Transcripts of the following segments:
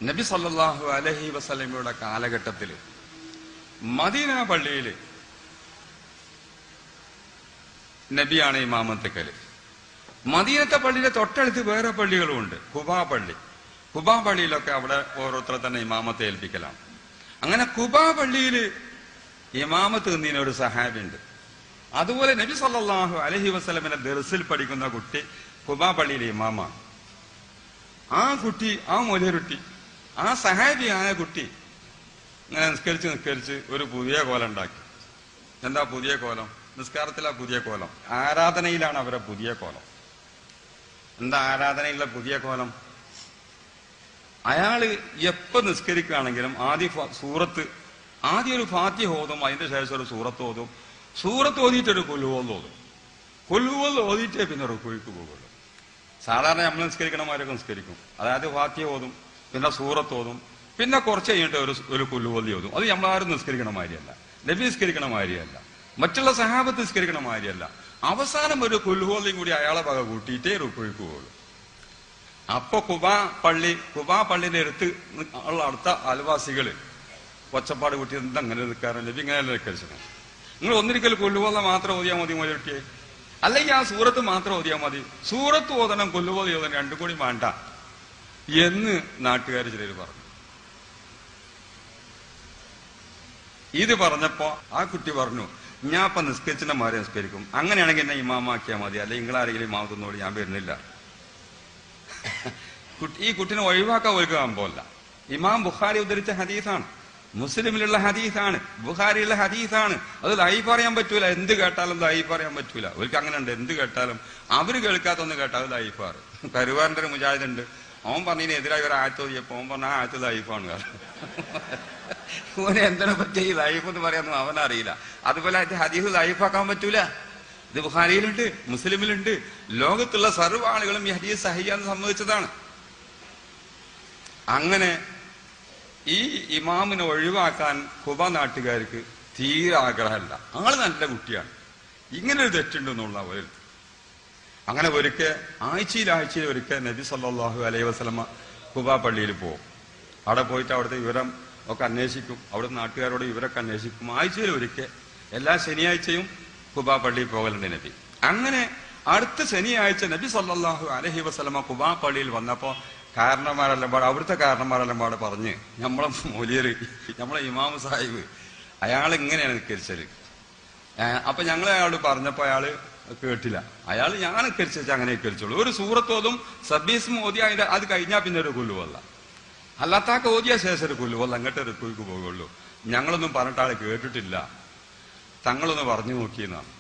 നബി സല്ലല്ലാഹു അലൈഹി വസല്ലമയുടെ കാലഘട്ടത്തിൽ മദീന പള്ളിയിൽ നബിയാണ് ഇമാമത്തക്കല്. മദീനത്തെ പള്ളിയിലെ തൊട്ടടുത്ത് വേറെ പള്ളികളുമുണ്ട്. ഖുബാ പള്ളിയിലൊക്കെ അവിടെ ഓരോരുത്തരെ തന്നെ ഇമാമത്തെ ഏൽപ്പിക്കലാണ്. അങ്ങനെ ഖുബാ പള്ളിയിൽ ഇമാമത്ത് നിന്നീന ഒരു സഹാബി ഉണ്ട്. അതുപോലെ നബി സല്ലല്ലാഹു അലൈഹി വസല്ലമയുടെ ദർസിൽ പഠിക്കുന്ന കുട്ടി ഖുബാ പള്ളിയിലെ ഇമാമാണ്. ആ കുട്ടി, ആ മൊലരുട്ടി, ആ സഹാബിയായ കുട്ടി ഇങ്ങനെ നിസ്കരിച്ച് ഒരു പുതിയ കോലം ഉണ്ടാക്കി. എന്താ പുതിയ കോലം? നിസ്കാരത്തിലാ പുതിയ കോലം, ആരാധനയിലാണ് അവരെ പുതിയ കോലം. എന്താ ആരാധനയിലുള്ള പുതിയ കോലം? അയാള് എപ്പോ നിസ്കരിക്കുകയാണെങ്കിലും ആദ്യം ഒരു ഫാത്തിഹ ഓതും, അതിന്റെ ശേഷം ഒരു സൂറത്ത് ഓതും. സൂറത്ത് ഓതിയിട്ടൊരു കുൽഹുവൽ ഓതും. കുൽഹുവൽ ഓതിയിട്ടേ പിന്നെ റുക്കൂക്ക് പോകുള്ളൂ. സാധാരണ നമ്മൾ നിസ്കരിക്കണമാരൊക്കെ നിസ്കരിക്കും. അതായത് ഫാത്തിഹ ഓതും, പിന്നെ സൂറത്ത് ഓതും, പിന്നെ കുറച്ച് കഴിഞ്ഞിട്ട് ഒരു കുൽഹുവൽ ഓതും. അത് നമ്മളാരും നിസ്കരിക്കണ മാതിരിയല്ല, നബി നിസ്കരിക്കണ മാതിരിയല്ല, മറ്റുള്ള സഹാബത്ത് നിസ്കരിക്കണ മാതിരിയല്ല. അവസാനം ഒരു കുൽഹുവലും കൂടി അയാളെ വക കൂട്ടിയിട്ടേ റുക്കൂക്ക് പോകുള്ളൂ. അപ്പൊ ഖുബാ പള്ളിന്റെ അടുത്ത് ഉള്ള അടുത്ത അയൽവാസികള് ഒച്ചപ്പാട് കൂട്ടി എന്തങ്ങനെ നിൽക്കാറുണ്ട്, നബി ഇങ്ങനെയല്ല നിൽക്കരിച്ചത്. നിങ്ങൾ ഒന്നിരിക്കൽ കൊല്ലുപോല മാത്രം ഓതിയാൽ മതി മൊഴിയൊട്ടിയെ, അല്ലെങ്കിൽ ആ സൂറത്ത് മാത്രം ഓതിയാൽ മതി. സൂറത്ത് ഓതണം, കൊല്ലുപോല ഓതണം, രണ്ടും കൂടി വേണ്ട എന്ന് നാട്ടുകാർ ചിലർ പറഞ്ഞു. ഇത് പറഞ്ഞപ്പോ ആ കുട്ടി പറഞ്ഞു, ഞാൻ ഇപ്പൊ നിസ്കരിച്ചിന്റെ മാരെ നിസ്കരിക്കും, അങ്ങനെയാണെങ്കിൽ എന്നെ ഇമാമാക്കിയാൽ മതി, അല്ലെങ്കിൽ നിങ്ങളാരെങ്കിലും ഇമാമത്തൊന്നോട് ഞാൻ വരുന്നില്ല. ഈ കുട്ടിനെ ഒഴിവാക്കാൻ ഒരുക്കാൻ പോലല്ല. ഇമാം ബുഖാരി ഉദ്ധരിച്ച ഹദീസാണ്, മുസ്ലിമിലുള്ള ഹദീസാണ്, ബുഖാരിയുള്ള ഹദീസാണ്. അത് ലൈഫ് അറിയാൻ പറ്റൂല. എന്ത് കേട്ടാലും ലൈഫ് അറിയാൻ പറ്റൂല. അവർക്ക് അങ്ങനെ ഉണ്ട്, എന്ത് കേട്ടാലും. അവര് കേൾക്കാത്തൊന്ന് കേട്ടാൽ അത് ലൈഫാറ്. കരുവാറിന്റെ ഒരു മുജാഹിദുണ്ട്, അവൻ പറഞ്ഞതിനെതിരായി ഒരു ആയത്ത് ഓതിയപ്പോ അവൻ പറഞ്ഞ ആ ആയത്ത് ലൈഫാണ്. ഓനെ എന്തിനെ പറ്റി ഈ ലൈഫ് എന്ന് പറയാനൊന്നും അവനറിയില്ല. അതുപോലെ ഹദീസ് ലൈഫാക്കാൻ പറ്റൂല. ഇത് ബുഖാരിയിലുണ്ട്, മുസ്ലിമിലുണ്ട്. ലോകത്തുള്ള സർവ്വ ആളുകളും ഈ ഹദീസ് സഹിയാന്ന് സമ്മതിച്ചതാണ്. അങ്ങനെ ഈ ഇമാമിനെ ഒഴിവാക്കാൻ ഖുബ നാട്ടുകാർക്ക് തീരെ ആഗ്രഹമല്ല. ആള് നല്ല കുട്ടിയാണ്, ഇങ്ങനെ ഒരു തെറ്റുണ്ടെന്നുള്ള അവർ. അങ്ങനെ ആഴ്ചയിൽ ഒരിക്കൽ നബി സല്ലല്ലാഹു അലൈഹി വസല്ലമ ഖുബ പള്ളിയിൽ പോകും. അവിടെ പോയിട്ട് അവിടുത്തെ വിവരം ഒക്കെ അന്വേഷിക്കും, അവിടുത്തെ നാട്ടുകാരോട് വിവരമൊക്കെ അന്വേഷിക്കും. ആഴ്ചയിൽ ഒരിക്കൽ എല്ലാ ശനിയാഴ്ചയും ഖുബ പള്ളിയിൽ പോകലുണ്ട് നബി. അങ്ങനെ അടുത്ത ശനിയാഴ്ച നബി സല്ലല്ലാഹു അലൈഹി വസല്ലമ ഖുബ പള്ളിയിൽ വന്നപ്പോ അവിടുത്തെ കാരണന്മാരെല്ലാം പാടെ പറഞ്ഞ്, നമ്മളെ മൗലിയര്, നമ്മളെ ഇമാം സാഹിബ് അയാൾ ഇങ്ങനെയാണ് നിസ്കരിച്ചത്. അപ്പൊ ഞങ്ങൾ അയാളോട് പറഞ്ഞപ്പോ അയാള് കേട്ടില്ല. ഞാൻ നിസ്കരിച്ച അങ്ങനെ നിസ്കരിച്ചോളൂ. ഒരു സൂറത്തോതും സബീസും ഓതി അത് കഴിഞ്ഞാൽ പിന്നെ ഒരു കൊല്ലുവല്ല, അല്ലാത്താക്ക് ഓതിയ ശേഷം ഒരു കൊല്ലുവല്ല, അങ്ങോട്ട് ഒരു കുയ്ക്ക് പോകുള്ളൂ. ഞങ്ങളൊന്നും പറഞ്ഞിട്ട് ആളെ കേട്ടിട്ടില്ല, തങ്ങളൊന്ന് പറഞ്ഞു നോക്കിയെന്നാണ്.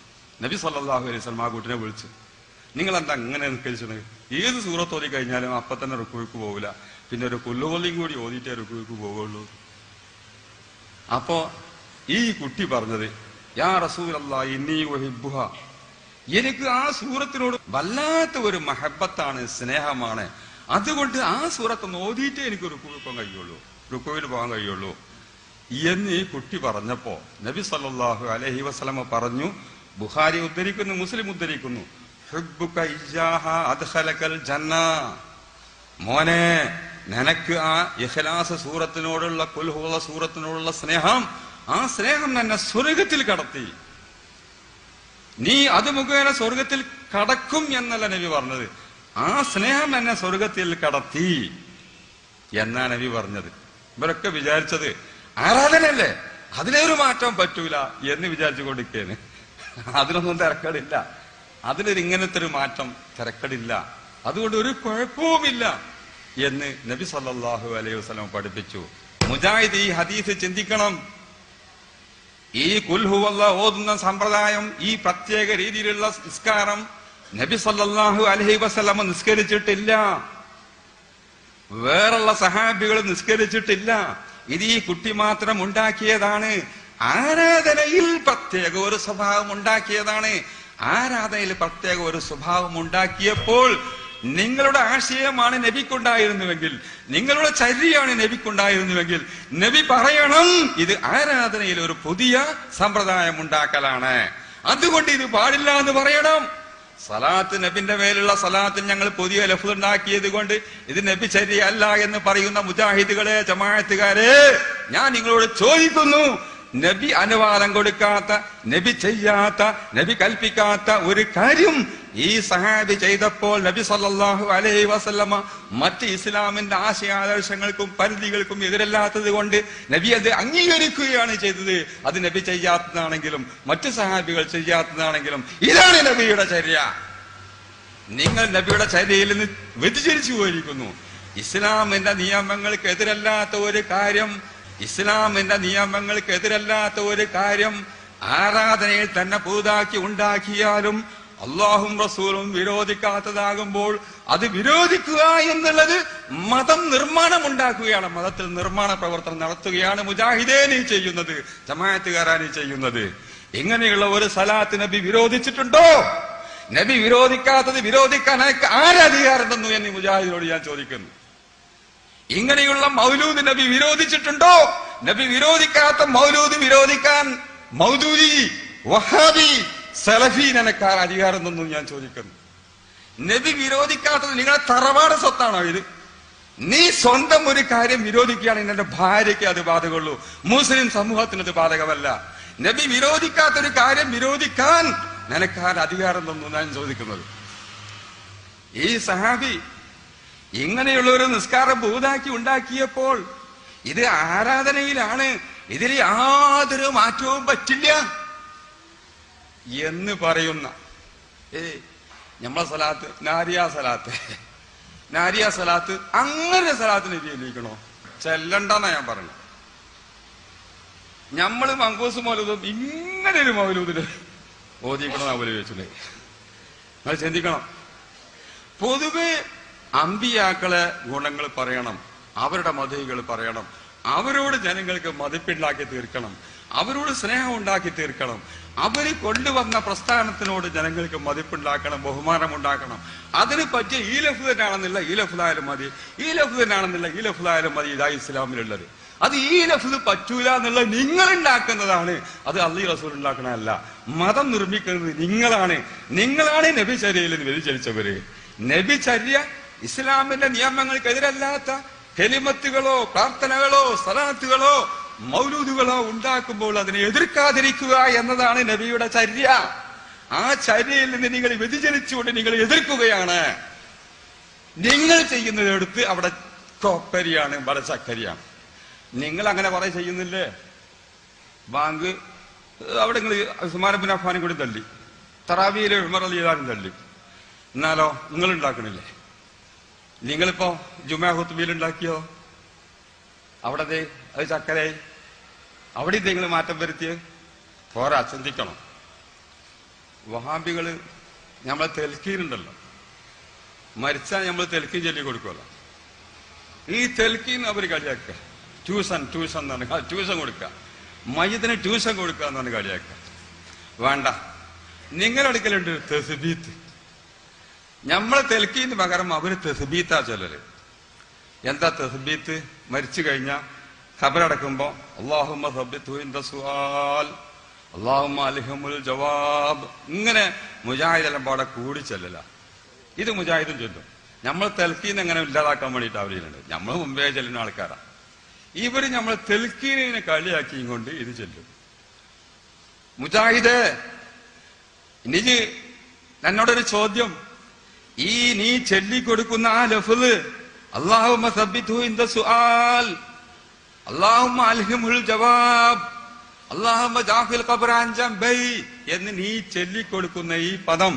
നബി സല്ലല്ലാഹു അലൈഹി വസല്ലം ആ കുട്ടിനെ വിളിച്ച്, നിങ്ങളെന്താ അങ്ങനെ നിസ്കരിച്ചത്? ഏത് സൂറത്ത് ഓതി കഴിഞ്ഞാലും അപ്പൊ തന്നെ റുക്കൂക്ക് പോകില്ല, പിന്നെ ഒരു കൊല്ലുകൊല്ലിയും കൂടി ഓതിയിട്ടേ റുക്കൂക്ക് പോകുള്ളൂ. അപ്പോ ഈ കുട്ടി പറഞ്ഞത്, യാ റസൂലല്ലാഹി ഇന്നി ഉഹിബ്ബുഹ, എനിക്ക് ആ സൂറത്തിനോട് വല്ലാത്ത ഒരു മഹബത്താണ്, സ്നേഹമാണ്. അതുകൊണ്ട് ആ സൂറത്തൊന്ന് ഓതിയിട്ടേ എനിക്ക് റുക്കൂക്ക് പോകാൻ കഴിയുള്ളൂ, റുക്കൂവിന് പോകാൻ കഴിയുള്ളൂ എന്ന് ഈ കുട്ടി പറഞ്ഞപ്പോ നബി സല്ലല്ലാഹു അലൈഹി വസല്ലമ പറഞ്ഞു, ബുഖാരി ഉദ്ധരിക്കുന്നു, മുസ്ലിം ഉദ്ധരിക്കുന്നു, മോനെ, നിനക്ക് ആ ഇഖ്ലാസ് സൂറത്തിനോടുള്ള കുൽഹുവ സൂറത്തിനോടുള്ള സ്നേഹം, ആ സ്നേഹം എന്നെ സ്വർഗത്തിൽ കടത്തി. നീ അത് മുഖേന സ്വർഗത്തിൽ കടക്കും എന്നല്ല നബി പറഞ്ഞത്, ആ സ്നേഹം എന്നെ സ്വർഗത്തിൽ കടത്തി എന്നാ നബി പറഞ്ഞത്. ഇവരൊക്കെ വിചാരിച്ചത് ആരാധനയല്ലേ, അതിലൊരു മാറ്റം പറ്റൂല എന്ന് വിചാരിച്ചുകൊണ്ടിരിക്കേന്. അതിനൊന്നും തിരക്കടില്ല, അതിലൊരു ഇങ്ങനത്തെ ഒരു മാറ്റം തിരക്കടില്ല, അതുകൊണ്ട് ഒരു കുഴപ്പവുമില്ല എന്ന് നബി സല്ലല്ലാഹു അലൈഹി വസല്ലം പഠിപ്പിച്ചു. മുജാഹിദ് ഈ ഹദീസ് ചിന്തിക്കണം. ഈ ഖുൽ ഹുവല്ലാഹ് ഓതുന്ന സമ്പ്രദായം, ഈ പ്രത്യേക രീതിയിലുള്ള നിസ്കാരം നബി സല്ലല്ലാഹു അലൈഹി വസല്ലം നിസ്കരിച്ചിട്ടില്ല, വേറുള്ള സഹാബികൾ നിസ്കരിച്ചിട്ടില്ല. ഇത് ഈ കുട്ടി മാത്രം ഉണ്ടാക്കിയതാണ്. ആരാധനയിൽ പ്രത്യേക ഒരു സ്വഭാവം ഉണ്ടാക്കിയതാണ്. ആരാധനയിൽ പ്രത്യേക ഒരു സ്വഭാവം ഉണ്ടാക്കിയപ്പോൾ നിങ്ങളുടെ ആശയമാണ് നബിക്കുണ്ടായിരുന്നുവെങ്കിൽ, നിങ്ങളുടെ ചര്യയാണ് നബിക്കുണ്ടായിരുന്നുവെങ്കിൽ, നബി പറയണം ഇത് ആരാധനയിൽ ഒരു പുതിയ സമ്പ്രദായം ഉണ്ടാക്കലാണ്, അതുകൊണ്ട് ഇത് പാടില്ല എന്ന് പറയണം. സലാത്ത് നബിന്റെ മേലുള്ള സലാത്തിൽ ഞങ്ങൾ പുതിയ ലഫ്ള് ഉണ്ടാക്കിയത് കൊണ്ട് ഇത് നബി ശരിയല്ല എന്ന് പറയുന്ന മുജാഹിദുകളെ, ജമാഅത്തുകാരെ, ഞാൻ നിങ്ങളോട് ചോദിക്കുന്നു, നബി അനുവാദം കൊടുക്കാത്ത, നബി ചെയ്യാത്ത, നബി കൽപ്പിക്കാത്ത ഒരു കാര്യം ഈ സഹാബി ചെയ്തപ്പോൾ നബി സല്ലല്ലാഹു അലൈഹി വസല്ലമ മറ്റ് ഇസ്ലാമിന്റെ ആശയാദർശങ്ങൾക്കും പരിധികൾക്കും എതിരല്ലാത്തത് കൊണ്ട് നബി അത് അംഗീകരിക്കുകയാണ് ചെയ്തത്. അത് നബി ചെയ്യാത്തതാണെങ്കിലും മറ്റ് സഹാബികൾ ചെയ്യാത്തതാണെങ്കിലും ഇതാണ് നബിയുടെ ചര്യ. നിങ്ങൾ നബിയുടെ ചര്യയിൽ നിന്ന് വ്യതിചരിച്ചു പോയിരിക്കുന്നു. ഇസ്ലാമിന്റെ നിയമങ്ങൾക്ക് എതിരല്ലാത്ത ഒരു കാര്യം, ഇസ്ലാമിന്റെ നിയമങ്ങൾക്ക് എതിരല്ലാത്ത ഒരു കാര്യം ആരാധനയിൽ തന്നെ പുതുതാക്കി ഉണ്ടാക്കിയാലും അള്ളാഹും റസൂലും വിരോധിക്കാത്തതാകുമ്പോൾ അത് വിരോധിക്കുക എന്നുള്ളത് മതം നിർമ്മാണം ഉണ്ടാക്കുകയാണ്, മതത്തിൽ നിർമ്മാണ പ്രവർത്തനം നടത്തുകയാണ് മുജാഹിദേ നീ ചെയ്യുന്നത്, ജമാഅത്തുകാരാ നീ ചെയ്യുന്നത്. ഇങ്ങനെയുള്ള ഒരു സലാത്ത് നബി വിരോധിച്ചിട്ടുണ്ടോ? നബി വിരോധിക്കാത്തത് വിരോധിക്കാൻ ആരധികാരം തന്നു എന്ന് മുജാഹിദിനോട് ഞാൻ ചോദിക്കുന്നു. ഇങ്ങനെയുള്ള മൗലൂദ് നബി വിരോധിച്ചിട്ടുണ്ടോ? നബി വിരോധിക്കാത്ത മൗലൂദ് വിരോധിക്കാൻ മൗദൂദി, വഹാബി, സലഫി നിനക്കാർ അധികാരം തന്നു ഞാൻ ചോദിക്കുന്നു. നബി വിരോധിക്കാത്തത് നിങ്ങളെ തറവാട് സ്വത്താണോ ഇത്? നീ സ്വന്തം ഒരു കാര്യം വിരോധിക്കുകയാണെങ്കിൽ എന്റെ ഭാര്യയ്ക്ക് അത് ബാധകമുള്ളൂ, മുസ്ലിം സമൂഹത്തിന് അത് ബാധകമല്ല. നബി വിരോധിക്കാത്ത ഒരു കാര്യം വിരോധിക്കാൻ നിനക്കാർ അധികാരം തന്നു ഞാൻ ചോദിക്കുന്നത്. ഈ സഹാബി ഇങ്ങനെയുള്ള ഒരു നിസ്കാരം ഭൂതാക്കി ഉണ്ടാക്കിയപ്പോൾ ഇത് ആരാധനയിലാണ്, ഇതിൽ യാതൊരു മാറ്റവും പറ്റില്ല എന്ന് പറയുന്ന നമ്മളെ സലാത്ത് നാരിയ സലാത്ത് അങ്ങനെ സലാത്തിന് രീതിക്കണോ ചെല്ലണ്ടെന്നാ ഞാൻ പറഞ്ഞു. നമ്മള് മങ്കൂസ് മൗലൂദും ഇങ്ങനെ ഒരു മൗലൂദില് ഓതിക്കണം അവലോചിച്ചില്ലേ? നിങ്ങൾ ചിന്തിക്കണം. പൊതുവെ അമ്പിയാക്കളെ ഗുണങ്ങൾ പറയണം, അവരുടെ മതകൾ പറയണം, അവരോട് ജനങ്ങൾക്ക് മതിപ്പുണ്ടാക്കി തീർക്കണം, അവരോട് സ്നേഹം ഉണ്ടാക്കി തീർക്കണം, അവര് കൊണ്ടുവന്ന പ്രസ്ഥാനത്തിനോട് ജനങ്ങൾക്ക് മതിപ്പുണ്ടാക്കണം, ബഹുമാനം ഉണ്ടാക്കണം. അതിന് പറ്റിയ ഈ ലഫ്ള് തന്നെയാണെന്നില്ല ഈ ലഫ്ളായാലും മതി, ഈ ലഫ്ള് തന്നെയാണെന്നില്ല ഈ ലഫ്ളായാലും മതി. ഇതാ ഇസ്ലാമിലുള്ളത്. അത് ഈ ലഫ്ള് പറ്റൂല എന്നുള്ളത് നിങ്ങൾ ഉണ്ടാക്കുന്നതാണ്, അത് അള്ളാഹു റസൂൽ ഉണ്ടാക്കണമല്ല. മതം നിർമ്മിക്കുന്നത് നിങ്ങളാണ് നബിചര്യയിൽ നിന്ന് വ്യതിചലിച്ചവര്. നബിചര്യ ഇസ്ലാമിന്റെ നിയമങ്ങൾക്കെതിരല്ലാത്ത കലിമത്തുകളോ പ്രാർത്ഥനകളോ സലാത്തുകളോ മൗലൂദുകളോ ഉണ്ടാക്കുമ്പോൾ അതിനെ എതിർക്കാതിരിക്കുക എന്നതാണ് നബിയുടെ ചര്യ. ആ ചര്യയിൽ നിന്ന് നിങ്ങൾ വ്യതിചലിച്ചുകൊണ്ട് നിങ്ങൾ എതിർക്കുകയാണ്. നിങ്ങൾ ചെയ്യുന്നതെടുത്ത് അവിടെ കൊപ്പരിയാണ്, ഇവിടെ ചക്കരിയാണ്. നിങ്ങൾ അങ്ങനെ കുറെ ചെയ്യുന്നില്ലേ? ബാങ്ക് അവിടെ നിങ്ങൾ ഉസ്മാൻ ഇബ്നു അഫ്ഫാനും കൂടി തള്ളി, തറാവിയിലെ ഉമർ റളിയല്ലാഹു തള്ളി, എന്നാലോ നിങ്ങൾ ഉണ്ടാക്കണില്ലേ? നിങ്ങളിപ്പോ ജുമാ ഖുത്ബയിൽ ഉണ്ടാക്കിയോ? അവിടെ അത് ചക്കരയായി. അവിടെ നിങ്ങൾ മാറ്റം വരുത്തിയത് പോരാ, ചിന്തിക്കണം. വഹാബികള് നമ്മളെ തെൽക്കീനുണ്ടല്ലോ, മരിച്ചാൽ നമ്മൾ തെൽക്കീൻ ചൊല്ലി കൊടുക്കുമല്ലോ. ഈ തെൽക്കീൻ അവർ കളിയാക്കുക, ട്യൂഷൻ എന്നാണ്, ട്യൂഷൻ കൊടുക്കുക, മയ്യത്തിന് ട്യൂഷൻ കൊടുക്കുക എന്നാണ് കളിയാക്കുക. വേണ്ട, നിങ്ങളെടുക്കലുണ്ട് തസ്ബീത്ത്. നമ്മളെ തെൽക്കീന് പകരം അവര് തസ്ബീത്താ ചൊല്ലല്. എന്താ തസ്ബീത്ത്? മരിച്ചു കഴിഞ്ഞാൽ ഖബറടക്കുമ്പോ അല്ലാഹുമ്മ സബ്ബിത്ഹു ഇൻദ സുആൽ, അല്ലാഹുമ്മ അൽഹിമുൽ ജവാബ്, ഇങ്ങനെ മുജാഹിദെല്ലാം പാടെ കൂടി ചെല്ലല. ഇത് മുജാഹിദും ചൊല്ലും. നമ്മൾ തെൽക്കീന്ന് എങ്ങനെ ഇല്ലാതാക്കാൻ വേണ്ടിയിട്ട് അവരിലുണ്ട്. നമ്മൾ മുമ്പേ ചെല്ലുന്ന ആൾക്കാരാ. ഇവര് നമ്മൾ തെൽക്കീനെ കളിയാക്കിയും കൊണ്ട് ഇത് ചെല്ലും. മുജാഹിദ്, ഇനി എന്നോടൊരു ചോദ്യം. ഈ നീ ചൊല്ലിക്കൊടുക്കുന്ന ആ ലഫ്ള് അല്ലാഹുമ്മ സബ്ബിത്ഹു ഇൻദ സുആൽ, അല്ലാഹുമ്മ അൽഹിമുൽ ജവാബ്, അല്ലാഹുമ്മ ജാഫിൽ ഖബ്റ അൻ ജംബൈ എന്ന് നീ ചൊല്ലിക്കൊടുക്കുന്ന ഈ പദം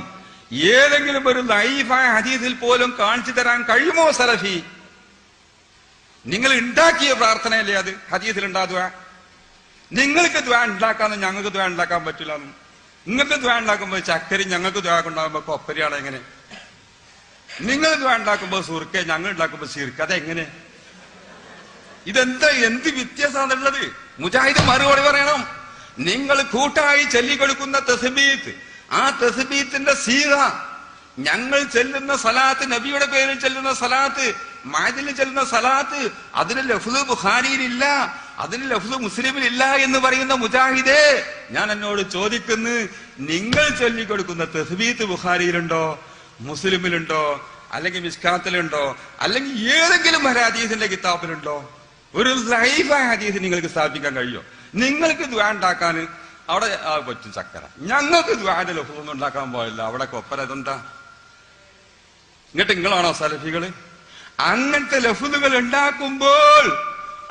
ഏതെങ്കിലും ഒരു ലൈഫായ ഹദീസിൽ പോലും കാണിച്ചു തരാൻ കഴിയുമോ സലഫി? നിങ്ങൾ ഉണ്ടാക്കിയ പ്രാർത്ഥനയല്ലേ അത്? ഹദീസിൽ ഉണ്ടാകുക. നിങ്ങൾക്ക് ദ്വാ ഉണ്ടാക്കാന്ന് ഞങ്ങൾക്ക് ദ്വാ ഉണ്ടാക്കാൻ പറ്റില്ല. നിങ്ങൾക്ക് ദ്വാ ഉണ്ടാക്കുമ്പോ ചക്കരി, ഞങ്ങൾക്ക് ദ്വാ ഉണ്ടാകുമ്പോ കൊപ്പരിയാണ്. എങ്ങനെ? നിങ്ങൾ ദ്വാ ഉണ്ടാക്കുമ്പോ സുർക്ക, ഞങ്ങൾ ഉണ്ടാക്കുമ്പോ ശിർക്ക്. അതെങ്ങനെ? ഇതെന്താ, എന്ത് വ്യത്യാസമാണുള്ളത്? മുജാഹിദ് മറുപടി പറയണം. നിങ്ങൾ കൂട്ടായി ചൊല്ലിക്കൊടുക്കുന്ന തസ്ബീത്ത്, ആ തസ്ബീത്തിന്റെ സീറ, ഞങ്ങൾ ചെല്ലുന്ന സലാത്ത്, നബിയുടെ പേരിൽ ചെല്ലുന്ന സലാത്ത്, മഅദിൽ ചെല്ലുന്ന സലാത്ത്, അതിന് ലഫ്ള് ബുഖാരിയിലില്ല. അതിന് ലഫ്സ് മുസ്ലിമിലില്ല എന്ന് പറയുന്ന മുജാഹിദേ, ഞാൻ എന്നോട് ചോദിക്കുന്നു, നിങ്ങൾ ചൊല്ലിക്കൊടുക്കുന്ന തസ്ബീത്ത് ബുഖാരിയിലുണ്ടോ, മുസ്ലിമിലുണ്ടോ, അല്ലെങ്കിൽ മിസ്കാത്തിലുണ്ടോ, അല്ലെങ്കിൽ ഏതെങ്കിലും ഒരു ഹദീസിന്റെ കിതാബിലുണ്ടോ? ഒരു ലൈഫായ ഹദീസ് നിങ്ങൾക്ക് സ്ഥാപിക്കാൻ കഴിയോ? നിങ്ങൾക്ക് ദുആ ഉണ്ടാക്കാൻ അവിടെ പറ്റും ചക്കര, ഞങ്ങൾക്ക് ദുആന്റെ ലഫ്സ് ഒന്നും ഉണ്ടാക്കാൻ പോയില്ല. അവിടെ കൊപ്പര ഇതെന്താ? ഇങ്ങോട്ട് നിങ്ങളാണോ സലഫികള്? അങ്ങനത്തെ ലഫ്ലുകൾ ഉണ്ടാക്കുമ്പോൾ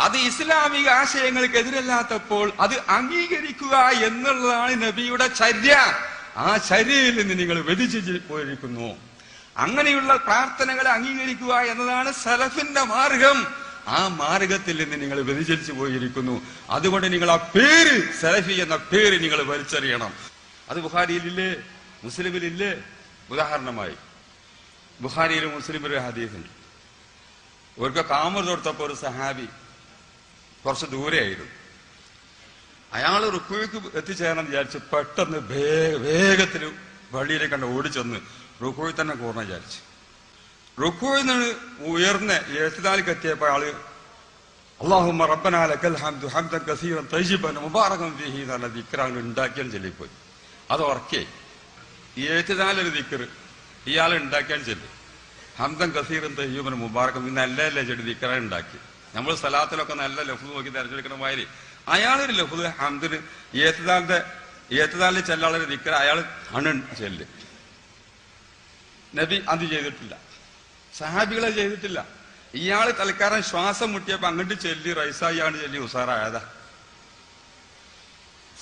അത് ഇസ്ലാമിക ആശയങ്ങൾക്ക് എതിരല്ലാത്തപ്പോൾ അത് അംഗീകരിക്കുക എന്നുള്ളതാണ് നബിയുടെ ചര്യ. ആ ചര്യയിൽ നിന്ന് നിങ്ങൾ വ്യതിചലിച്ച് പോയിരിക്കുന്നു. അങ്ങനെയുള്ള പ്രാർത്ഥനകളെ അംഗീകരിക്കുക എന്നതാണ് സലഫിന്റെ മാർഗം. ആ മാർഗത്തിൽ നിന്ന് നിങ്ങൾ വ്യതിചലിച്ചു പോയിരിക്കുന്നു. അതുകൊണ്ട് നിങ്ങൾ ആ പേര്, സലഫി എന്ന പേര് നിങ്ങൾ വലിച്ചെറിയണം. അത് ബുഖാരിയിലില്ലേ, മുസ്ലിമിലില്ലേ? ഉദാഹരണമായി ബുഖാരിയിലും മുസ്ലിമിലും ഒരു ഹദീസുണ്ട്. ഒരിക്കൽ കാമർ തൊടുത്തപ്പോ ഒരു സഹാബി കുറച്ച് ദൂരെയായിരുന്നു. അയാൾ റുക്കുവിക്ക് എത്തിച്ചേരണം വിചാരിച്ച് പെട്ടെന്ന് വേഗത്തിൽ പള്ളിയിലേക്ക് കണ്ട് ഓടിച്ചെന്ന് റുക്കുവിൽ തന്നെ കൂർന്ന വിചാരിച്ചു. റുക്കുവിൽ നിന്ന് ഉയർന്ന എഴുത്തിനാലിക്ക് എത്തിയപ്പോ അയാള് അല്ലാഹുമ്മ റബ്ബനാ ലക്കൽ ഹംദു ഹംദൻ കസീറൻ തയ്യിബൻ മുബാറകൻ ഫീഹി എന്ന ദിക്റാണ് ഉണ്ടാക്കിയാൽ ചൊല്ലിപ്പോയി. അത് ഉറക്കിയായി. ഈ എഴുത്തിനാലൊരു ദിക്റ് ഇയാൾ ഉണ്ടാക്കിയാൽ ചൊല്ലി ഹംദൻ കസീറൻ തയ്യിബൻ മുബാറകൻ. നല്ല ചെടി ദിക്റാൻ ഉണ്ടാക്കി. നമ്മൾ സലാത്തിലൊക്കെ നല്ല ലഫ്സ് നോക്കി തെരഞ്ഞെടുക്കണ മാതിരി അയാളൊരു ലഫ്സ് ഹംദിന് ഏത്തതാലിൽ ചെല്ലാളൊരു ദിക്ർ അയാൾ ആണ് ചെല്ല്. നബി അത് ചെയ്തിട്ടില്ല, സഹാബികളെ ചെയ്തിട്ടില്ല. ഇയാള് തൽക്കാലം ശ്വാസം മുട്ടിയപ്പോ അങ്ങോട്ട് ചെല്ലി റൈസായിയാണ് ചെല്ലി ഉസാറായതാ.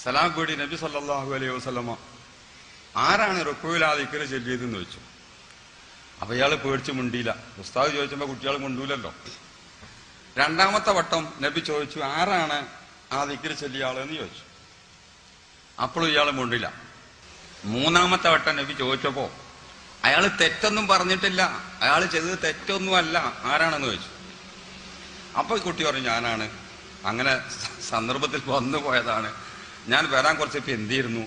സലാം കൂടി നബി സല്ലല്ലാഹു അലൈഹി വസല്ലമ ആരാണ് റുക്കുവിൽ ആ ദിക്ർ ചെല്ലിയതെന്ന് ചോദിച്ചു. അപ്പൊ ഇയാള് പേടിച്ച് മുണ്ടിയില്ല. ഉസ്താദ് ചോദിച്ചപ്പോ കുട്ടികൾ മുണ്ടൂലല്ലോ. രണ്ടാമത്തെ വട്ടം നബി ചോദിച്ചു, ആരാണ് ആ ദിക്ർ ചെല്ലിയ ആളെന്ന് ചോദിച്ചു. അപ്പോഴും ഇയാൾ മുണ്ടില്ല. മൂന്നാമത്തെ വട്ടം നബി ചോദിച്ചപ്പോ അയാൾ തെറ്റൊന്നും പറഞ്ഞിട്ടില്ല, അയാൾ ചെയ്തത് തെറ്റൊന്നുമല്ല, ആരാണെന്ന് ചോദിച്ചു. അപ്പൊ കുട്ടി പറഞ്ഞു, ഞാനാണ്, അങ്ങനെ സന്ദർഭത്തിൽ വന്നു പോയതാണ്, ഞാൻ വരാൻ കുറച്ചിപ്പോ എന്തിയിരുന്നു,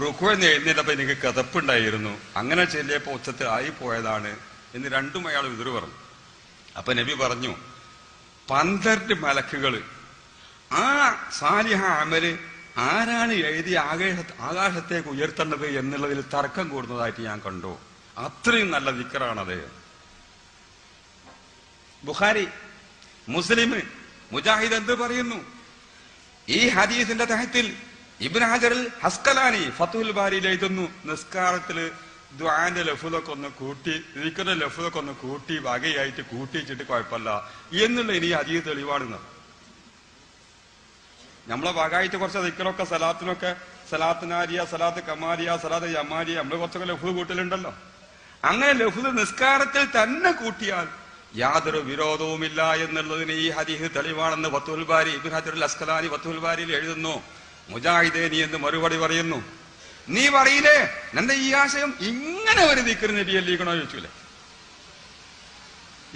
റുക്കുവെന്ന് എഴുന്നേറ്റപ്പോ എനിക്ക് കിതപ്പുണ്ടായിരുന്നു, അങ്ങനെ ചെല്ലിയപ്പോ ഉച്ചത്തിൽ ആയി പോയതാണ് എന്ന് രണ്ടും അയാൾ എതിര് പറഞ്ഞു. അപ്പൊ നബി പറഞ്ഞു, 12 മലക്കുകൾ ആ സാലിഹ അമല് ആരാണ് എഴുതി ആകാശത്തേക്ക് ഉയർത്തേണ്ടത് എന്നുള്ളതിൽ തർക്കം കൂടുന്നതായിട്ട് ഞാൻ കണ്ടു. അത്രയും നല്ല ദിക്റാണത്. ബുഖാരി, മുസ്ലിം, മുജാഹിദ് എന്ത് പറയുന്നു? ഈ ഹദീസിന്റെ തഹത്തിൽ ഇബ്നു ഹജർ ഹസ്കലാനി ഫത്ഹുൽ ബാരിയിൽ എഴുതുന്നു, നിസ്കാരത്തില് ദുആന്റെ ലഫ്ളൊക്കെ ഒന്ന് കൂട്ടി, ദിക്റിന്റെ ലഫ്ളൊക്കെ ഒന്ന് കൂട്ടി വകയായിട്ട് കൂട്ടിച്ചിട്ട് കുഴപ്പമില്ല എന്നുള്ള ഇനി ഹദീസ് തെളിവാണെന്ന്. നമ്മളെ വകയായിട്ട് കുറച്ച് ദിക്റൊക്കെ സലാത്തിനൊക്കെ, സലാത്ത് നാരിയ, സലാത്ത് കമാലിയ, സലാത്ത് ജമാലിയ, നമ്മള് കുറച്ചൊക്കെ ലഫ്ള് കൂട്ടലുണ്ടല്ലോ. അങ്ങനെ ലഫ്ള് നിസ്കാരത്തിൽ തന്നെ കൂട്ടിയാൽ യാതൊരു വിരോധവുമില്ല എന്നുള്ളതിന് ഈ ഹദീസ് തെളിവാണെന്ന് ഫത്ഹുൽ ബാരി ഇബ്നു ഹജർ അസ്കലാനി ഫത്ഹുൽ ബാരിയിൽ എഴുതുന്നു. മുജാഹിദേ, നീ എന്ന് മറുപടി പറയുന്നു. നീ പറയില്ലേ എന്റെ ഈ ആശയം ഇങ്ങനെ ഒരു ദിക്ർ നബി അല്ലിക്കണോ ചോദിച്ചൂലേ?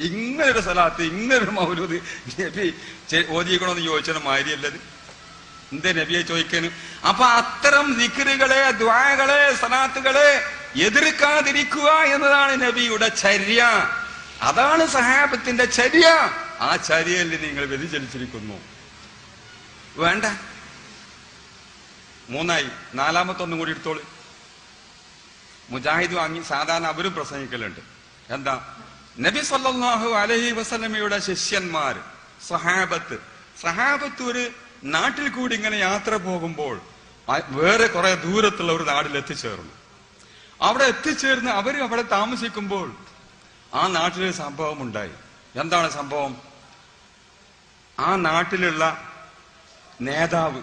ഇങ്ങനൊരു സലാത്ത്, ഇങ്ങനൊരു മൗലൂദ് നബി ഓതിക്കണോന്ന് ചോദിച്ചത് മാരിയല്ലത്. എന്തേ നബിയെ ചോദിക്കാനും? അപ്പൊ അത്തരം ദിക്റുകളെ, ദുആകളെ, സലാത്തുകളെ എതിർക്കാതിരിക്കുക എന്നതാണ് നബിയുടെ ചര്യ. അതാണ് സഹാബത്തിന്റെ ചര്യ. ആ ചര്യയിൽ നിങ്ങൾ വ്യതിചലിച്ചിരിക്കുന്നു. വേണ്ട. മൂന്നായി. നാലാമത്തൊന്നും കൂടി എടുത്തോളൂ. മുജാഹിദ് വാങ്ങി സാധാരണ അവരും പ്രസംഗിക്കലുണ്ട്. എന്താ? നബി സല്ലല്ലാഹു അലൈഹി വസല്ലമയുടെ ശിഷ്യന്മാർ, സഹാബത്ത് ഒരു നാട്ടിൽ കൂടി ഇങ്ങനെ യാത്ര പോകുമ്പോൾ വേറെ കുറെ ദൂരത്തുള്ള ഒരു നാട്ടിൽ എത്തിച്ചേർന്നു. അവിടെ എത്തിച്ചേർന്ന് അവര് അവിടെ താമസിക്കുമ്പോൾ ആ നാട്ടിലൊരു സംഭവം ഉണ്ടായി. എന്താണ് സംഭവം? ആ നാട്ടിലുള്ള നേതാവ്,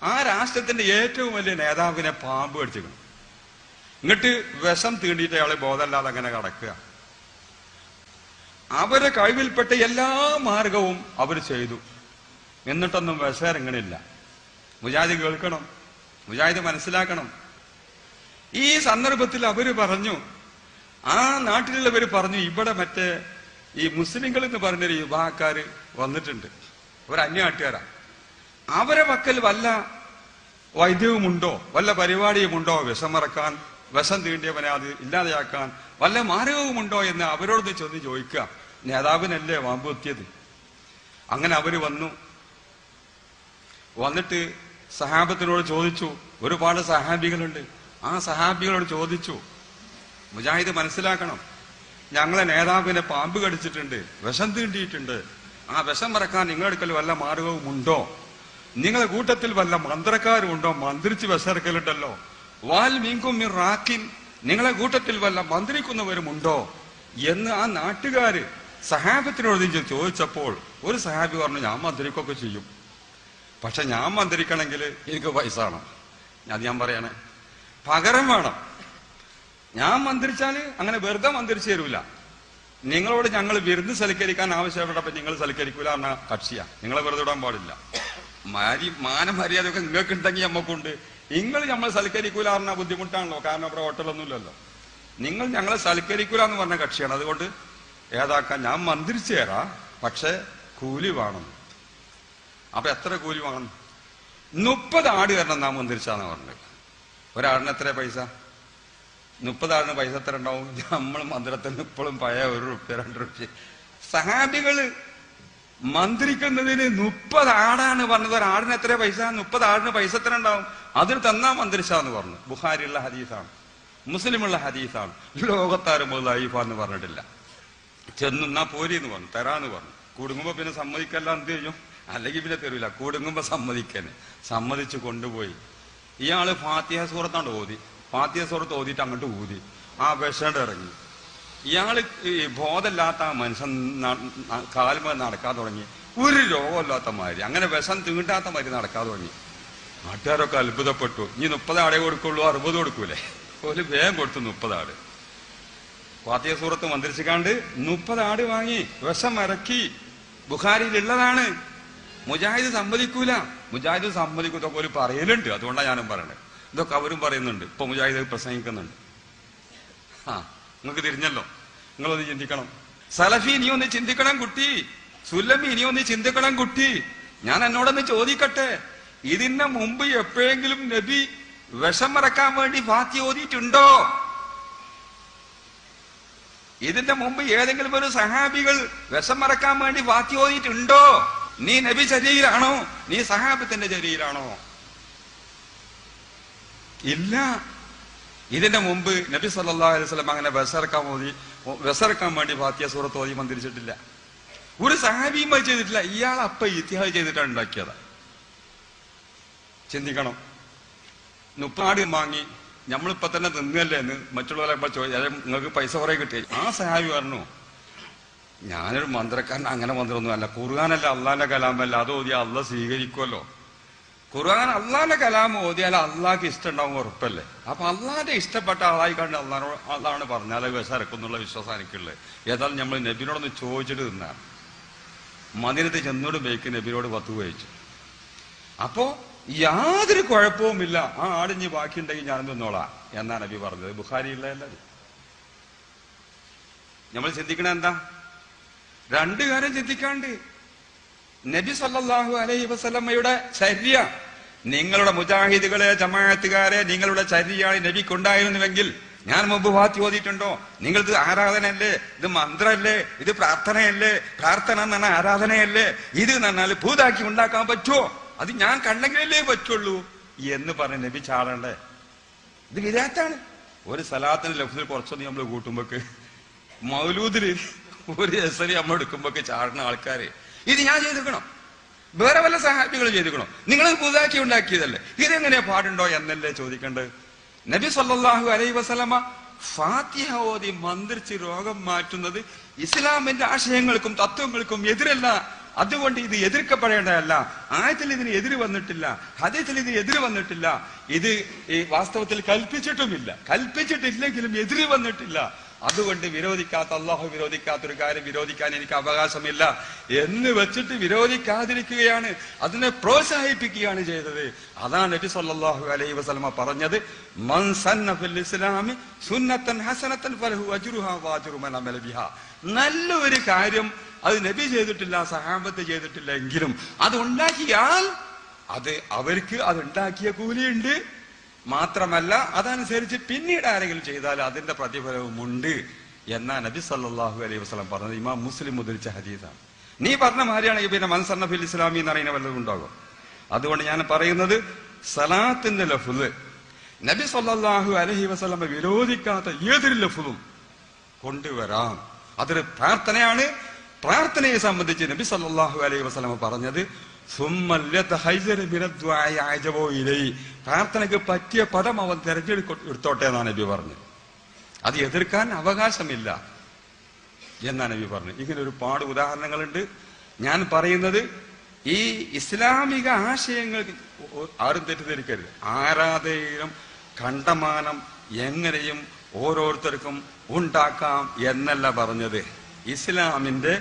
ആ രാഷ്ട്രത്തിന്റെ ഏറ്റവും വലിയ നേതാവിനെ പാമ്പ് കടിച്ചിരിക്കണം. എന്നിട്ട് വിഷം തീണ്ടിയിട്ട് അയാളെ ബോധമല്ലാതെ അങ്ങനെ കിടക്കുക. അവരെ കഴിവിൽപ്പെട്ട എല്ലാ മാർഗവും അവർ ചെയ്തു. എന്നിട്ടൊന്നും വിഷം ഇറങ്ങണില്ല. മുജാഹിദ് കേൾക്കണം, മുജാഹിദ് മനസ്സിലാക്കണം. ഈ സന്ദർഭത്തിൽ അവര് പറഞ്ഞു, ആ നാട്ടിലുള്ളവര് പറഞ്ഞു, ഇവിടെ മറ്റേ ഈ മുസ്ലിങ്ങൾ എന്ന് പറഞ്ഞൊരു വിഭാഗക്കാര് വന്നിട്ടുണ്ട്, അവർ അന്യനാട്ടുകാരാ. അവരെ പക്കൽ വല്ല വൈദ്യവുമുണ്ടോ, വല്ല പരിപാടിയുമുണ്ടോ, വിഷമറക്കാൻ, വിഷം തീണ്ടിയവനെ അത് ഇല്ലാതെയാക്കാൻ വല്ല മാർഗവുമുണ്ടോ എന്ന് അവരോട് ചെന്ന് ചോദിക്കുക. നേതാവിനല്ലേ പാമ്പ് എത്തിയത്. അങ്ങനെ അവര് വന്നു. വന്നിട്ട് സഹാബത്തിനോട് ചോദിച്ചു. ഒരുപാട് സഹാബികളുണ്ട്. ആ സഹാബികളോട് ചോദിച്ചു, മുജാഹിദ് മനസ്സിലാക്കണം, ഞങ്ങളെ നേതാവിനെ പാമ്പ് കടിച്ചിട്ടുണ്ട്, വിഷം തീണ്ടിയിട്ടുണ്ട്. ആ വിഷം മറക്കാൻ നിങ്ങളെടുക്കൽ വല്ല മാർഗവും ഉണ്ടോ? നിങ്ങളെ കൂട്ടത്തിൽ വല്ല മന്ത്രക്കാരും ഉണ്ടോ? മന്ത്രിച്ച് വിഷറക്കലുണ്ടല്ലോ. വാൽ മീങ്കും റാക്കിൻ, നിങ്ങളെ കൂട്ടത്തിൽ വല്ല മന്ത്രിക്കുന്നവരുമുണ്ടോ എന്ന് ആ നാട്ടുകാര് സഹാബത്തിനോട് ചോദിച്ചപ്പോൾ ഒരു സഹാബി പറഞ്ഞു, ഞാൻ മന്ത്രിക്കൊക്കെ ചെയ്യും, പക്ഷെ ഞാൻ മന്ത്രിക്കണമെങ്കിൽ എനിക്ക് പൈസ വേണം. അത് ഞാൻ പറയണേ, പകരം വേണം. ഞാൻ മന്ത്രിച്ചാല് അങ്ങനെ വെറുതെ മന്ത്രിച്ചു തരൂല. നിങ്ങളോട് ഞങ്ങൾ വിരുന്ന് സൽക്കരിക്കാൻ ആവശ്യപ്പെട്ടപ്പോ നിങ്ങൾ സൽക്കരിക്കൂല എന്ന കക്ഷിയാ. നിങ്ങളെ വെറുതെ ഇടാൻ പാടില്ല. മാനമര്യാദയൊക്കെ നിങ്ങൾക്ക് ഉണ്ടെങ്കിൽ നമ്മക്കുണ്ട്. നിങ്ങൾ നമ്മൾ സൽക്കരിക്കൂല പറഞ്ഞ ബുദ്ധിമുട്ടാണല്ലോ, കാരണം അവിടെ ഹോട്ടലൊന്നുമില്ലല്ലോ. നിങ്ങൾ ഞങ്ങളെ സൽക്കരിക്കൂല എന്ന് പറഞ്ഞ കക്ഷിയാണ്. അതുകൊണ്ട് ഏതാക്കാൻ ഞാൻ മന്ത്രിച്ചു തരാ, പക്ഷെ കൂലി വേണം. അപ്പൊ എത്ര കൂലി വേണം? 30 ആട് തരണം നാം മന്ത്രിച്ചാന്ന് പറഞ്ഞത്. ഒരാടിന് എത്ര പൈസ? 30 ആടിന് പൈസ എത്ര ഉണ്ടാവും? നമ്മൾ മന്ത്രത്തിന് ഇപ്പോഴും പഴയ 1 റുപ്യ 2 റുപ്യ. സഹാബികള് മന്ത്രിക്കുന്നതിന് 30 ആടാണ് പറഞ്ഞത്. ഒരാടിന് എത്ര പൈസ? 30 ആടിന് പൈസ എത്ര ഉണ്ടാവും? അതിന് തന്നാ മന്ത്രിച്ചാന്ന് പറഞ്ഞു. ബുഖാരിയുള്ള ഹദീസാണ്, മുസ്ലിമുള്ള ഹദീസാണ്. ലോകത്താരുമ്പോൾ ലൈഫാന്ന് പറഞ്ഞിട്ടില്ല. ചെന്നാ പോരിന്ന് പറഞ്ഞു, തരാന്ന് പറഞ്ഞു. കുടുങ്ങുമ്പോ പിന്നെ സമ്മതിക്കല്ല, എന്ത് ചെയ്യും? അല്ലെങ്കിൽ പിന്നെ തരൂല. കൂടുങ്ങുമ്പോ സമ്മതിക്കന്നെ. സമ്മതിച്ചു കൊണ്ടുപോയി. ഇയാള് ഫാത്തിഹ സൂറത്താണ്ട് ഓതി. ഫാത്തിഹ സൂറത്ത് ഓതിയിട്ട് അങ്ങോട്ട് ഊതി. ആ വിഷണ്ട് ഇറങ്ങി. ഇയാള് ബോധമില്ലാത്ത ആ മനുഷ്യൻ കാലുമ നടക്കാൻ തുടങ്ങി. ഒരു രോഗമില്ലാത്ത മാതിരി, അങ്ങനെ വിഷം തീണ്ടാത്ത മാതിരി നടക്കാൻ തുടങ്ങി. നാട്ടുകാരൊക്കെ അത്ഭുതപ്പെട്ടു. ഇനി 30 ആടേ കൊടുക്കുള്ളൂ, 60 കൊടുക്കൂലേ? ഒരു വേഗം കൊടുത്തു 30 ആട്. ഫാത്തിഹ സൂറത്ത് മന്ത്രിച്ചിക്കാണ്ട് 30 ആട് വാങ്ങി വിഷം ഇറക്കി. ബുഖാരിയിലുള്ളതാണ്. മുജാഹിദ് സമ്മതിക്കൂല. മുജാഹിദ് സമ്മതിക്കുന്നതൊക്കെ ഒരു പറയലുണ്ട്. അതുകൊണ്ടാണ് ഞാനും പറയണത്. ഇതൊക്കെ അവരും പറയുന്നുണ്ട്. ഇപ്പൊ മുജാഹിദ് പ്രസംഗിക്കുന്നുണ്ട്. നിങ്ങൾക്ക് തിരിഞ്ഞല്ലോ. നിങ്ങളൊന്ന് ചിന്തിക്കണം. സലഫി ഇനി ഒന്ന് ചിന്തിക്കണം കുട്ടി. സുല്ലമി ഇനി ഒന്ന് ചിന്തിക്കണം കുട്ടി. ഞാൻ എന്നോടൊന്ന് ചോദിക്കട്ടെ, ഇതിന് മുമ്പ് എപ്പോഴെങ്കിലും നബി വിഷം മറക്കാൻ വേണ്ടി ഫാത്തിഹ ഓതിയിട്ടുണ്ടോ? ഇതിന്റെ മുമ്പ് ഏതെങ്കിലും ഒരു സഹാബികൾ വിഷം മറക്കാൻ വേണ്ടി ഫാത്തിഹ ഓതിയിട്ടുണ്ടോ? നീ നബി ശരീരാണോ? നീ സഹാബത്തിന്റെ ശരീരാണോ? ഇല്ല. ഇതിന്റെ മുമ്പ് നബി സല്ലല്ലാഹു അലൈഹി വസല്ലം അങ്ങനെ വിസറക്കാൻ വേണ്ടി ഫാത്തിഹ സൂറത്ത് ഓതി മന്ത്രിച്ചിട്ടില്ല. ഒരു സഹാബിയും ചെയ്തിട്ടില്ല. ഇയാൾ അപ്പ ഇത്തിഹാദ് ചെയ്തിട്ടാണ് ഉണ്ടാക്കിയത്. ചിന്തിക്കണം. 30 ആട് വാങ്ങി നമ്മളിപ്പോ തന്നെ തിന്നല്ലേ എന്ന് മറ്റുള്ളവരെ നിങ്ങൾക്ക് പൈസ കുറെ കിട്ടി. ആ സഹാബി പറഞ്ഞു, ഞാനൊരു മന്ത്രക്കാരൻ, അങ്ങനെ മന്ത്രമൊന്നും അല്ല. ഖുർആനല്ല അള്ളാന്റെ കലാമല്ല, അത് ഓതിയാൽ അള്ളാഹ് സ്വീകരിക്കുമല്ലോ. ഖുർആൻ അള്ളാന്റെ കലാം ഓതിയാൽ അള്ളാഹ്ക്ക് ഇഷ്ടമുണ്ടാവും, ഉറപ്പല്ലേ? അപ്പൊ അള്ളാന്റെ ഇഷ്ടപ്പെട്ട ആളായി കണ്ട് അള്ളാണ് പറഞ്ഞാൽ വിശറക്കുന്നുള്ള വിശ്വാസം എനിക്കുള്ളത്. ഏതായാലും നമ്മൾ നബിനോടൊന്ന് ചോദിച്ചിട്ട് തിന്നാണ്. മദീനത്ത് ചെന്നോട് ബേക്ക് നബിനോട് 10 കഴിച്ചു. അപ്പോ യാതൊരു കുഴപ്പവുമില്ല, ആ ആടിഞ്ഞ് ബാക്കിയുണ്ടെങ്കിൽ ഞാൻ തിന്നോളാം എന്നാണ് നബി പറഞ്ഞത്. ബുഖാരിയുള്ളതല്ല. നമ്മൾ ചിന്തിക്കണ എന്താ? 2 കാര്യം ചിന്തിക്കാണ്ട്. നബി സല്ലല്ലാഹു അലൈഹി വസല്ലമയുടെ ചര്യ, നിങ്ങളുടെ മുജാഹിദുകളെ ജമാഅത്തുകാരെ നിങ്ങളുടെ ചര്യയാണ് നബിക്കുണ്ടായിരുന്നുവെങ്കിൽ ഞാൻ മുമ്പ് ഫാത്തിഹ ഓതിയിട്ടുണ്ടോ? നിങ്ങളിത് ആരാധനയല്ലേ? ഇത് മന്ത്രല്ലേ? ഇത് പ്രാർത്ഥനയല്ലേ? പ്രാർത്ഥന എന്ന് പറഞ്ഞാൽ ആരാധനയല്ലേ? ഇത് എന്ന് പറഞ്ഞാൽ ഭൂതാക്കി ഉണ്ടാക്കാൻ പറ്റുമോ? അത് ഞാൻ കണ്ടെങ്കിലല്ലേ പറ്റുള്ളൂ എന്ന് പറഞ്ഞ് നബി ചാടണ്ടേ? ഇത് വിദാത്താണ്. ഒരു സലാത്തിന് ലഫ്സിൽ കുറച്ചൊന്നും നമ്മൾ കൂട്ടുമ്പോക്ക്, മൗലൂദില് ഒരു എസരി നമ്മൾ എടുക്കുമ്പോക്ക് ചാടുന്ന ആൾക്കാര് ഇത് ഞാൻ ചെയ്തിരിക്കണോ? വേറെ വല്ല സഹാബികൾ ചെയ്തിരിക്കണോ? നിങ്ങൾ പുതുതാക്കി ഉണ്ടാക്കിയതല്ലേ? ഇതെങ്ങനെ പാടുണ്ടോ എന്നല്ലേ ചോദിക്കേണ്ടത്. നബി സല്ലല്ലാഹു അലൈഹി വസല്ലമ ഫാത്തിഹ ഓതി മന്ത്രിച്ച് രോഗം മാറ്റുന്നത് ഇസ്ലാമിന്റെ ആശയങ്ങൾക്കും തത്വങ്ങൾക്കും എതിരല്ല. അതുകൊണ്ട് ഇത് എതിർക്കപ്പെടേണ്ടതല്ല. ആയത്തിൽ ഇതിന് എതിര് വന്നിട്ടില്ല, ഹദീസിൽ ഇതിന് എതിര് വന്നിട്ടില്ല. ഇത് വാസ്തവത്തിൽ കൽപ്പിച്ചിട്ടുമില്ല. കൽപ്പിച്ചിട്ടില്ലെങ്കിലും എതിര് വന്നിട്ടില്ല. അതുകൊണ്ട് വിരോധിക്കാത്ത, അള്ളാഹു വിരോധിക്കാത്തൊരു കാര്യം വിരോധിക്കാൻ എനിക്ക് അവകാശമില്ല എന്ന് വെച്ചിട്ട് വിരോധിക്കാതിരിക്കുകയാണ്, അതിനെ പ്രോത്സാഹിപ്പിക്കുകയാണ് ചെയ്തത്. അതാണ് നബി സല്ലല്ലാഹു അലൈഹി വസല്ലമ പറഞ്ഞത്, മൻ സന്ന ഫിൽ ഇസ്ലാമി സുന്നത്തൻ ഹസനത്തൻ ഫലഹു അജ്റുഹാ വഅജ്റു മൻ അമല ബിഹാ. നല്ലൊരു കാര്യം അത് നബി ചെയ്തിട്ടില്ല, സഹാബത്ത് ചെയ്തിട്ടില്ല എങ്കിലും അത് ഉണ്ടാക്കിയാൽ അത് അവർക്ക് അതുണ്ടാക്കിയ കൂലിയുണ്ട്. മാത്രമല്ല അതനുസരിച്ച് പിന്നീട് ആരെങ്കിലും ചെയ്താൽ അതിന്റെ പ്രതിഫലവുമുണ്ട് എന്നാ നബി സല്ലല്ലാഹു അലൈഹി വസല്ലം പറഞ്ഞത്. ഇമാം മുസ്ലിം ഉദ്ധരിച്ച ഹദീസാണ്. നീ പറഞ്ഞ മാതിരിയാണെങ്കിൽ പിന്നെ മൻ സന്ന ഫിൽ ഇസ്ലാമി എന്ന് പറയുന്ന വല്ലതും ഉണ്ടാകും? അതുകൊണ്ട് ഞാൻ പറയുന്നത് സലാത്തിന്റെ ലഫ്ള് നബി സല്ലല്ലാഹു അലൈഹി വസല്ലം വിരോധിക്കാത്ത ഏതൊരു ലഫ്ളും കൊണ്ടുവരാം. അതൊരു പ്രാർത്ഥനയാണ്. പ്രാർത്ഥനയെ സംബന്ധിച്ച് നബി സല്ലല്ലാഹു അലൈഹി വസല്ലം പറഞ്ഞത് പ്രാർത്ഥനയ്ക്ക് പറ്റിയ പദം അവൻ തിരഞ്ഞെടുത്തോട്ടെ എന്നാണ് നബി പറഞ്ഞത്. അത് എതിർക്കാൻ അവകാശമില്ല എന്നാണ് നബി പറഞ്ഞത്. ഇങ്ങനെ ഒരുപാട് ഉദാഹരണങ്ങളുണ്ട്. ഞാൻ പറയുന്നത് ഈ ഇസ്ലാമിക ആശയങ്ങൾ ആരും തെറ്റിദ്ധരിക്കരുത്. ആരാധനയും കണ്ടമാനം എങ്ങനെയും ഓരോരുത്തർക്കും ഉണ്ടാക്കാം എന്നല്ല പറഞ്ഞത്. ഇസ്ലാമിന്റെ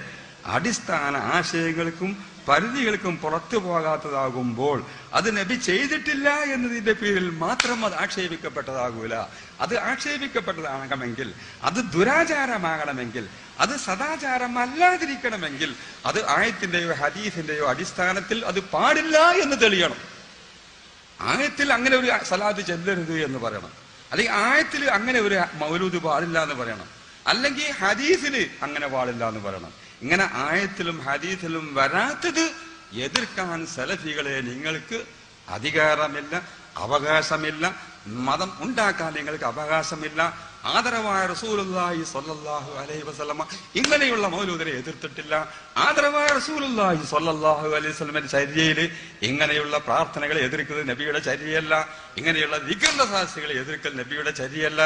അടിസ്ഥാന ആശയങ്ങൾക്കും പരിധികൾക്കും പുറത്തു പോകാത്തതാകുമ്പോൾ അത് നബി ചെയ്തിട്ടില്ല എന്നതിന്റെ പേരിൽ മാത്രം അത് ആക്ഷേപിക്കപ്പെട്ടതാകൂല. അത് ആക്ഷേപിക്കപ്പെട്ടതാകണമെങ്കിൽ, അത് ദുരാചാരമാകണമെങ്കിൽ, അത് സദാചാരമല്ലാതിരിക്കണമെങ്കിൽ അത് ആയത്തിന്റെയോ ഹദീസിന്റെയോ അടിസ്ഥാനത്തിൽ അത് പാടില്ല എന്ന് തെളിയണം. ആയത്തിൽ അങ്ങനെ ഒരു സലാത്ത് ചെല്ലരുത് എന്ന് പറയണം, അല്ലെങ്കിൽ ആയത്തിൽ അങ്ങനെ ഒരു മൗലൂദ് പാടില്ല എന്ന് പറയണം, അല്ലെങ്കിൽ ഹദീസില് അങ്ങനെ പാടില്ല എന്ന് പറയണം. ഇങ്ങനെ ആയത്തിലും ഹദീസിലും വരാത്തത് എതിർക്കാൻ സലഫികളെ നിങ്ങൾക്ക് അധികാരമില്ല, അവകാശമില്ല. മതം ഉണ്ടാക്കാൻ നിങ്ങൾക്ക് അവകാശമില്ല. ആദരവായ റസൂലുള്ളാഹി സ്വല്ലല്ലാഹു അലൈഹി വസല്ലമ ഇങ്ങനെയുള്ള മൗലൂദിനെ എതിർത്തിട്ടില്ല. ആദരവായ റസൂലുള്ളാഹി സ്വല്ലല്ലാഹു അലൈഹി വസല്ലമയുടെ ചര്യയിൽ ഇങ്ങനെയുള്ള പ്രാർത്ഥനകളെ എതിർക്കുന്നത് നബിയുടെ ചര്യയല്ല. ഇങ്ങനെയുള്ള ദിക്റിന്റെ സാക്ഷികളെ എതിർക്കൽ നബിയുടെ ചര്യയല്ല.